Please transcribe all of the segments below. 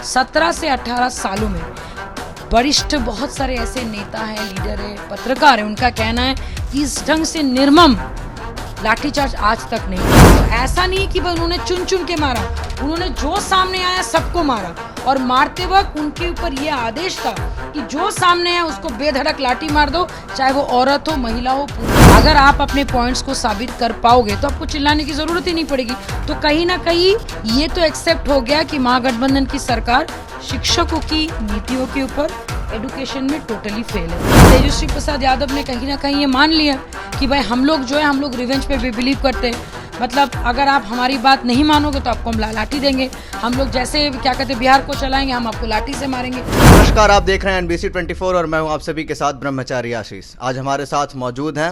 17 से 18 सालों में वरिष्ठ बहुत सारे ऐसे नेता हैं, लीडर हैं, पत्रकार हैं, उनका कहना है कि इस ढंग से निर्मम लाठीचार्ज आज तक नहीं हुआ। तो ऐसा नहीं कि उन्होंने चुन चुन के मारा, उन्होंने जो सामने आया सबको मारा और मारते वक्त उनके ऊपर यह आदेश था कि जो सामने आया उसको बेधड़क लाठी मार दो, चाहे वो औरत हो, महिला हो, पुरुष। अगर आप अपने पॉइंट्स को साबित कर पाओगे तो आपको चिल्लाने की जरूरत ही नहीं पड़ेगी। तो कहीं ना कहीं ये तो एक्सेप्ट हो गया कि महागठबंधन की सरकार शिक्षकों की नीतियों के ऊपर, एडुकेशन में टोटली फेल है। तेजस्वी प्रसाद यादव ने कहीं ना कहीं ये मान लिया कि भाई हम लोग जो है, हम लोग रिवेंज पे भी बिलीव करते हैं। मतलब अगर आप हमारी बात नहीं मानोगे तो आपको हम लाठी देंगे, हम लोग जैसे क्या कहते हैं बिहार को चलाएंगे, हम आपको लाठी से मारेंगे। नमस्कार, आप देख रहे हैं NBC 24 और मैं हूं आप सभी के साथ ब्रह्मचारी आशीष। आज हमारे साथ मौजूद हैं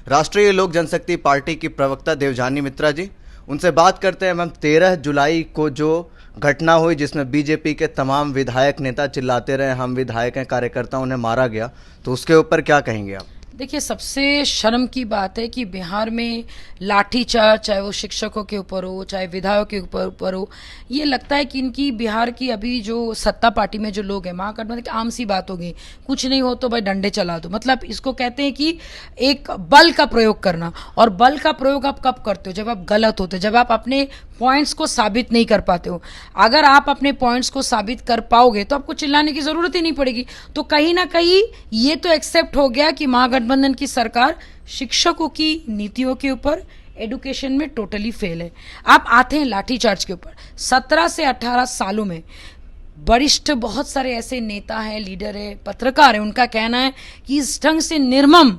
राष्ट्रीय लोक जनशक्ति पार्टी की प्रवक्ता देवजानी मित्रा जी। उनसे बात करते हैं मैम, 13 जुलाई को जो घटना हुई जिसमें बीजेपी के तमाम विधायक नेता चिल्लाते रहे हम विधायक हैं, कार्यकर्ता उन्हें मारा गया, तो उसके ऊपर क्या कहेंगे आप? देखिए, सबसे शर्म की बात है कि बिहार में लाठीचार्ज, चाहे वो शिक्षकों के ऊपर हो, चाहे विधायकों के ऊपर हो, ये लगता है कि इनकी बिहार की अभी जो सत्ता पार्टी में जो लोग हैं, महागठबंधन की आम सी बात हो गई, कुछ नहीं हो तो भाई डंडे चला दो। मतलब इसको कहते हैं कि एक बल का प्रयोग करना। और बल का प्रयोग आप कब करते हो? जब आप गलत होते हो, जब आप अपने पॉइंट्स को साबित नहीं कर पाते हो। अगर आप अपने पॉइंट्स को साबित कर पाओगे तो आपको चिल्लाने की जरूरत ही नहीं पड़ेगी। तो कहीं ना कहीं ये तो एक्सेप्ट हो गया कि महागठबंधन की सरकार शिक्षकों की नीतियों के ऊपर, एडुकेशन में टोटली फेल है। आप आते हैं लाठीचार्ज के ऊपर। 17 से 18 सालों में वरिष्ठ बहुत सारे ऐसे नेता हैं, लीडर हैं, पत्रकार हैं, उनका कहना है कि इस ढंग से निर्मम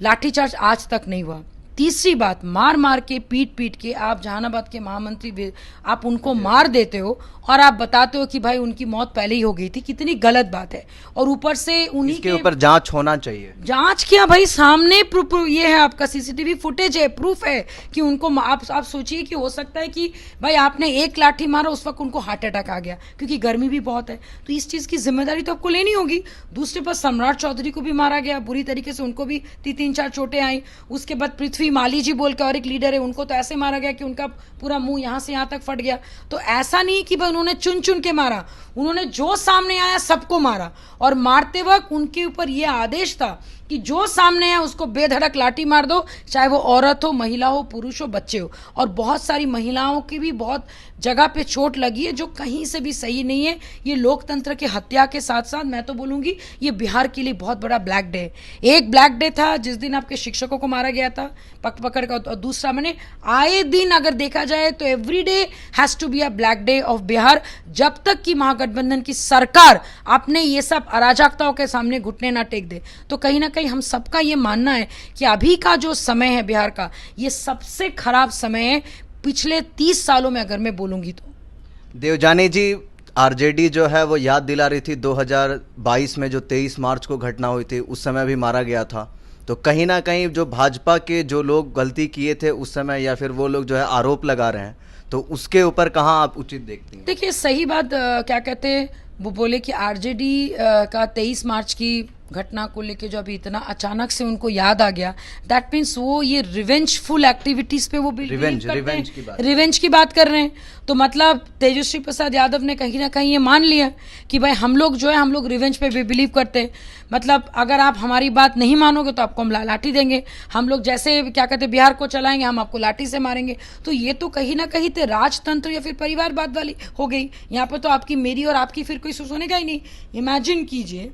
लाठीचार्ज आज तक नहीं हुआ। तीसरी बात, मार मार के, पीट पीट के आप जहानाबाद के महामंत्री, आप उनको मार देते हो और आप बताते हो कि भाई उनकी मौत पहले ही हो गई थी। कितनी गलत बात है। और ऊपर से उन्हीं के ऊपर जांच होना चाहिए। जांच किया भाई, सामने ये है, आपका सीसीटीवी फुटेज है, प्रूफ है कि उनको आप सोचिए कि हो सकता है कि भाई आपने एक लाठी मारा, उस वक्त उनको हार्ट अटैक आ गया क्योंकि गर्मी भी बहुत है। तो इस चीज की जिम्मेदारी तो आपको लेनी होगी। दूसरे पर सम्राट चौधरी को भी मारा गया बुरी तरीके से, उनको भी 3-4 चोटें आई। उसके बाद पृथ्वी माली जी बोल के और एक लीडर है, उनको तो ऐसे मारा गया कि उनका पूरा मुंह यहां से यहां तक फट गया। तो ऐसा नहीं कि भाई उन्होंने चुन चुन के मारा, उन्होंने जो सामने आया सबको मारा और मारते वक्त उनके ऊपर यह आदेश था कि जो सामने है उसको बेधड़क लाठी मार दो, चाहे वो औरत हो, महिला हो, पुरुष हो, बच्चे हो। और बहुत सारी महिलाओं की भी बहुत जगह पे चोट लगी है जो कहीं से भी सही नहीं है। ये लोकतंत्र की हत्या के साथ साथ मैं तो बोलूंगी ये बिहार के लिए बहुत बड़ा ब्लैक डे है। एक ब्लैक डे था जिस दिन आपके शिक्षकों को मारा गया था पकड़ कर, और दूसरा मैंने आए दिन अगर देखा जाए तो every day has to be a black day of Bihar, जब तक कि महागठबंधन की सरकार अपने ये सब अराजकताओं के सामने घुटने ना टेक दे। तो कहीं ना कहीं हम सबका ये मानना है कि अभी का जो समय है बिहार का, ये सबसे खराब समय है पिछले 30 सालों में अगर मैं बोलूंगी तो। देवजानी जी, आरजेडी जो है वो याद दिला रही थी 2022 में जो 23 मार्च को घटना हुई थी, उस समय भी मारा गया था। तो कहीं ना कहीं जो भाजपा के जो लोग गलती किए थे उस समय, या फिर वो लोग जो है आरोप लगा रहे हैं, तो उसके ऊपर कहाँ आप उचित देखती हैं? देखिए, सही बात क्या कहते हैं, वो बोले कि आरजेडी का 23 मार्च की घटना को लेके जो अभी इतना अचानक से उनको याद आ गया, दैट मीन्स वो ये रिवेंजफुल एक्टिविटीज पे वो रिवेंज की बात कर रहे हैं। तो मतलब तेजस्वी प्रसाद यादव ने कहीं ना कहीं ये मान लिया कि भाई हम लोग जो है, हम लोग रिवेंज पे भी बिलीव करते हैं। मतलब अगर आप हमारी बात नहीं मानोगे तो आपको हम लाठी देंगे, हम लोग जैसे क्या कहते हैं बिहार को चलाएंगे, हम आपको लाठी से मारेंगे। तो ये तो कहीं ना कहीं राजतंत्र या फिर परिवारवाद वाली हो गई। यहाँ पे तो आपकी, मेरी और आपकी फिर कोई सुनेगा ही नहीं। इमेजिन कीजिए,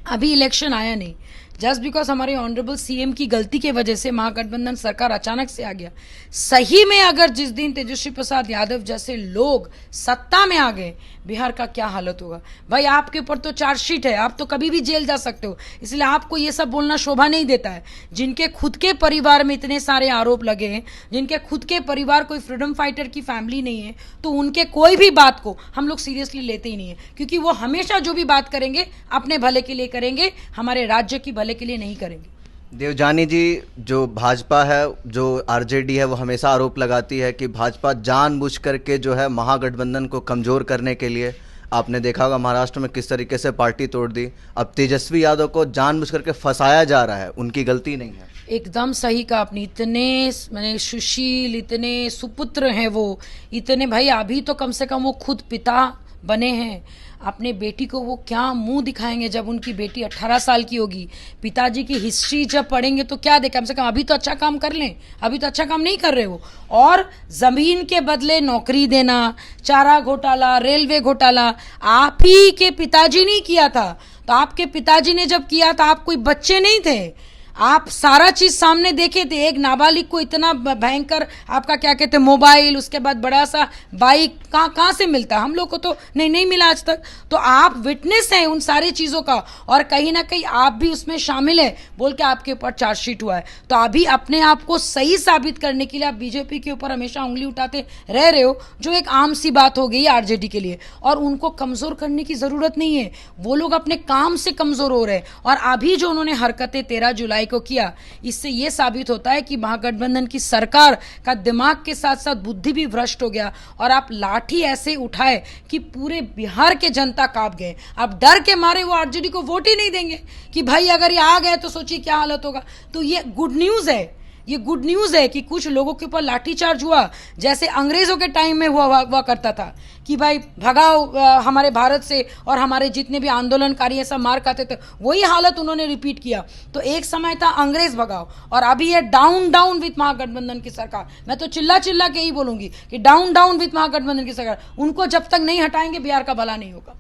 अभी इलेक्शन आया नहीं, जस्ट बिकॉज हमारे ऑनरेबल सीएम की गलती के वजह से महागठबंधन सरकार अचानक से आ गया। सही में अगर जिस दिन तेजस्वी प्रसाद यादव जैसे लोग सत्ता में आ गए, बिहार का क्या हालत होगा भाई। आपके ऊपर तो चार्जशीट है, आप तो कभी भी जेल जा सकते हो, इसलिए आपको ये सब बोलना शोभा नहीं देता है। जिनके खुद के परिवार में इतने सारे आरोप लगे हैं, जिनके खुद के परिवार कोई फ्रीडम फाइटर की फैमिली नहीं है, तो उनके कोई भी बात को हम लोग सीरियसली लेते ही नहीं है, क्योंकि वो हमेशा जो भी बात करेंगे अपने भले के लिए करेंगे, हमारे राज्य की भले के लिए नहीं करेंगे। देवजानी जी, जो भाजपा है, जो आरजेडी है, वो हमेशा आरोप लगाती है कि भाजपा जानबूझ करके जो है महागठबंधन को कमज़ोर करने के लिए, आपने देखा होगा महाराष्ट्र में किस तरीके से पार्टी तोड़ दी। अब तेजस्वी यादव को जानबूझ करके फंसाया जा रहा है, उनकी गलती नहीं है। एकदम सही कहा आपने। इतने मैंने सुशील, इतने सुपुत्र हैं वो, इतने भाई, अभी तो कम से कम वो खुद पिता बने हैं, अपने बेटी को वो क्या मुंह दिखाएंगे जब उनकी बेटी 18 साल की होगी। पिताजी की हिस्ट्री जब पढ़ेंगे तो क्या देखें, कम से कम अभी तो अच्छा काम कर लें, अभी तो अच्छा काम नहीं कर रहे वो। और ज़मीन के बदले नौकरी देना, चारा घोटाला, रेलवे घोटाला आप ही के पिताजी ने किया था। तो आपके पिताजी ने जब किया था आप कोई बच्चे नहीं थे, आप सारा चीज सामने देखे थे। एक नाबालिग को इतना भयंकर आपका क्या कहते हैं मोबाइल, उसके बाद बड़ा सा बाइक कहाँ से मिलता, हम लोग को तो नहीं मिला आज तक। तो आप विटनेस हैं उन सारी चीज़ों का, और कहीं ना कहीं आप भी उसमें शामिल है बोल के आपके ऊपर चार्जशीट हुआ है। तो अभी अपने आप को सही साबित करने के लिए आप बीजेपी के ऊपर हमेशा उंगली उठाते रह रहे हो, जो एक आम सी बात हो गई है आरजेडी के लिए। और उनको कमज़ोर करने की ज़रूरत नहीं है, वो लोग अपने काम से कमज़ोर हो रहे हैं। और अभी जो उन्होंने हरकतें 13 जुलाई को किया, इससे यह साबित होता है कि महागठबंधन की सरकार का दिमाग के साथ साथ बुद्धि भी भ्रष्ट हो गया। और आप लाठी ऐसे उठाए कि पूरे बिहार के जनता कांप गए। अब डर के मारे वो आरजेडी को वोट ही नहीं देंगे कि भाई अगर ये आ गए तो सोचिए क्या हालत होगा। तो ये गुड न्यूज़ है, ये गुड न्यूज़ है कि कुछ लोगों के ऊपर लाठीचार्ज हुआ, जैसे अंग्रेज़ों के टाइम में हुआ करता था कि भाई भगाओ हमारे भारत से, और हमारे जितने भी आंदोलनकारी ऐसा मार खाते थे, वही हालत उन्होंने रिपीट किया। तो एक समय था अंग्रेज़ भगाओ, और अभी है डाउन डाउन विथ महागठबंधन की सरकार। मैं तो चिल्ला के ही बोलूंगी कि डाउन डाउन विथ महागठबंधन की सरकार। उनको जब तक नहीं हटाएंगे बिहार का भला नहीं होगा।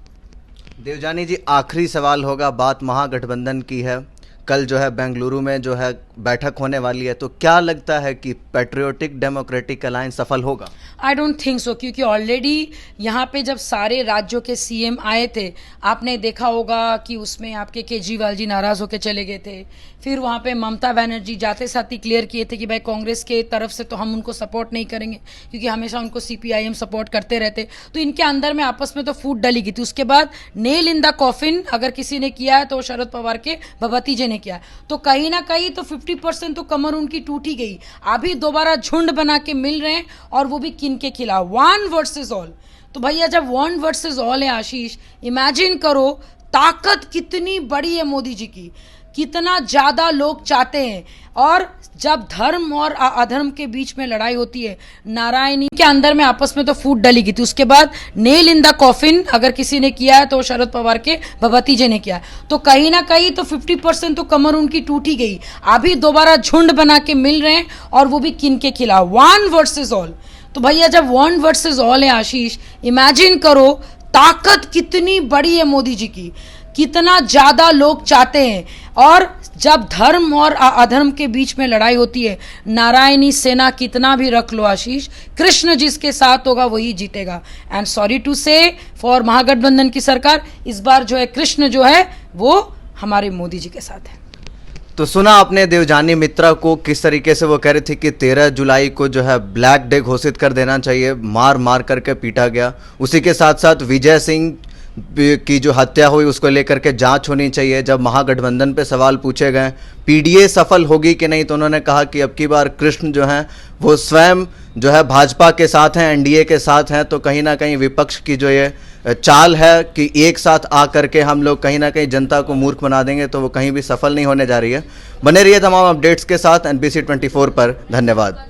देवजानी जी, आखिरी सवाल होगा, बात महागठबंधन की है। कल जो है बेंगलुरु में जो है बैठक होने वाली है, तो क्या लगता है कि पैट्रियोटिक डेमोक्रेटिक अलायंस सफल होगा? आई डोंट थिंक सो, क्योंकि ऑलरेडी यहाँ पे जब सारे राज्यों के सीएम आए थे, आपने देखा होगा कि उसमें आपके केजरीवाल जी नाराज़ होकर चले गए थे। फिर वहाँ पे ममता बनर्जी जाते साथ ही क्लियर किए थे कि भाई कांग्रेस के तरफ से तो हम उनको सपोर्ट नहीं करेंगे, क्योंकि हमेशा उनको सीपीआईएम सपोर्ट करते रहते। तो इनके अंदर में आपस में तो फूट डली गई थी। उसके बाद नेल इन द कॉफिन अगर किसी ने किया है तो शरद पवार के भगवती जी ने किया। तो कहीं ना कहीं तो 50% तो कमर उनकी टूट ही गई। अभी दोबारा झुंड बना के मिल रहे हैं, और वो भी किन के खिलाफ, वन वर्सेस ऑल। तो भैया जब वन वर्सेस ऑल है आशीष, इमेजिन करो ताकत कितनी बड़ी है मोदी जी की, कितना ज़्यादा लोग चाहते हैं। और जब धर्म और अधर्म के बीच में लड़ाई होती है, नारायणी के अंदर में आपस में तो फूट डली गई थी। उसके बाद नेल इन द कॉफिन अगर किसी ने किया है तो शरद पवार के भगवती जी ने किया। तो कहीं ना कहीं तो 50% तो कमर उनकी टूट ही गई। अभी दोबारा झुंड बना के मिल रहे हैं, और वो भी किन के खिलाफ, वन वर्सेस ऑल। तो भैया जब वन वर्सेस ऑल है आशीष, इमेजिन करो ताकत कितनी बड़ी है मोदी जी की, कितना ज़्यादा लोग चाहते हैं। और जब धर्म और अधर्म के बीच में लड़ाई होती है, नारायणी सेना कितना भी रख लो आशीष, कृष्ण जिसके साथ होगा वही जीतेगा। एंड सॉरी टू से फॉर महागठबंधन की सरकार, इस बार जो है कृष्ण जो है वो हमारे मोदी जी के साथ है। तो सुना आपने देवजानी मित्रा को, किस तरीके से वो कह रही थी कि 13 जुलाई को जो है ब्लैक डे घोषित कर देना चाहिए, मार करके पीटा गया। उसी के साथ साथ विजय सिंह की जो हत्या हुई उसको लेकर के जांच होनी चाहिए। जब महागठबंधन पे सवाल पूछे गए पीडीए सफल होगी कि नहीं, तो उन्होंने कहा कि अब की बार कृष्ण जो हैं वो स्वयं जो है भाजपा के साथ हैं, एनडीए के साथ हैं। तो कहीं ना कहीं विपक्ष की जो ये चाल है कि एक साथ आ करके हम लोग कहीं ना कहीं जनता को मूर्ख बना देंगे, तो वो कहीं भी सफल नहीं होने जा रही है। बने रहिए तमाम अपडेट्स के साथ NBC 24 पर। धन्यवाद।